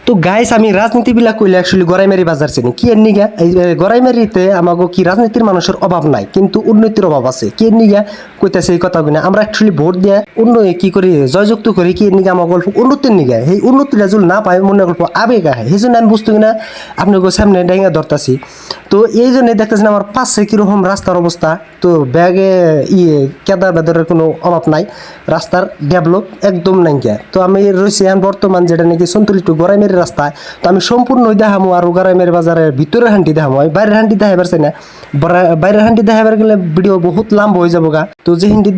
তো গাইস আমি রাজনীতিবিলা কইলে অ্যাকচুয়ালি গড়াইমারি বাজার চিনি কি এর নিগা এই গড়াইমারিতে আমাগো কি রাজনীতির মানুষের অভাব নাই কিন্তু উন্নতির অভাব আছে কি এর নিগা কইতাছে এই কথাগুলো আমরা অ্যাকচুয়ালি ভোট দিয়ে উন্নয়ন কি করি জয়যুক্ত করি কি এর নিগা আমার গল্প উন্নতির নিগা এই উন্নতিটা যদি না পাই মনে গল্প আবেগ আহে সেই জন্য আমি বুঝতে কিনা আপনাকে সামনে ডেঙ্গা ধরতাছি তো এই জন্য দেখতেছেন আমার পাশে কিরকম রাস্তার অবস্থা তো ব্যাগে কেদার বেদরের কোনো অভাব নাই রাস্তার ডেভেলপ একদম নাই গিয়া তো আমি রয়েছি এখন বর্তমান যেটা নাকি সন্তুলিত গড়াইমারি রাস্তায় তো আমি সম্পূর্ণ দেখামো আর গড়াইমারি বাজারের ভিতরের হান্টি দেখামো আমি বাইরের হান্টি দেখাবার চাই না বাইরের হান্টি দেখাবার গেলে ভিডিও বহুত লম্বা হয়ে যাবো গা তো যে হিন্দি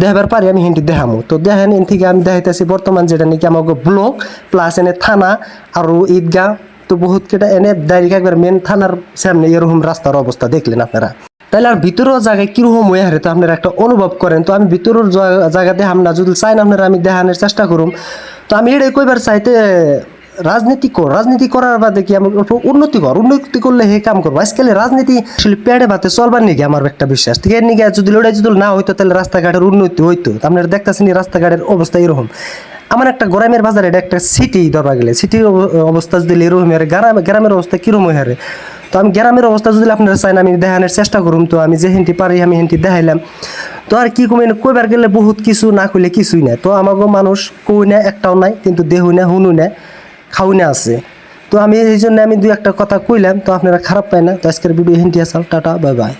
দেখাবার পারি আমি হিন্দি দেখামো তো দেখেন এন থেকে আমি দেখাইতেছি বর্তমান যেটা নাকি আমাকে ব্লক প্লাস এনে থানা আর ঈদগাহ তো বহুত কেটা এনে ডাইরেক্ট একবার মেন থানার সামনে এরকম রাস্তার অবস্থা দেখলেন আপনারা তাহলে আর ভিতরের জায়গায় কিরকম হয়ে হারে তো আপনারা একটা অনুভব করেন তো আমি ভিতরের জায়গাতে আমরা যদি চাই না আপনারা আমি দেখানোর চেষ্টা করুম তো আমি এটাই কইবার চাইতে রাজনীতি করার বাদে কি আমার উন্নতি করলে হে কাম করবো আজকাল রাজনীতি আসলে পেড়ে ভাতে চলবার নিগে আমার একটা বিশ্বাস ঠিক আছে নিগে যদি লড়াই যদি না হইতো তাহলে রাস্তাঘাটের উন্নতি হইতো আপনারা দেখতেছেন রাস্তাঘাটের অবস্থা এরকম আমার একটা গ্রামের বাজার এটা একটা সিটি ধরা গেলে সিটির অবস্থা যদি এরকম হারে গ্রামের অবস্থা কিরকম হারে তো আমি গ্রামের অবস্থা যদি আপনারা চান আমি দেখানোর চেষ্টা করুম তো আমি যে হিন্দি পারি আমি হিন্দি দেখাইলাম তো আর কি কমে কইবার গেলে বহুত কিছু না কইলে কিছুই নাই তো আমাকে মানুষ কই না একটাও নাই কিন্তু দেহু না হুনু না খাও না আছে তো আমি এই জন্য আমি দুই একটা কথা কইলাম তো আপনারা খারাপ পায় না তো আজকের ভিডিও হিন্দি আসাল টাটা বাই বাই।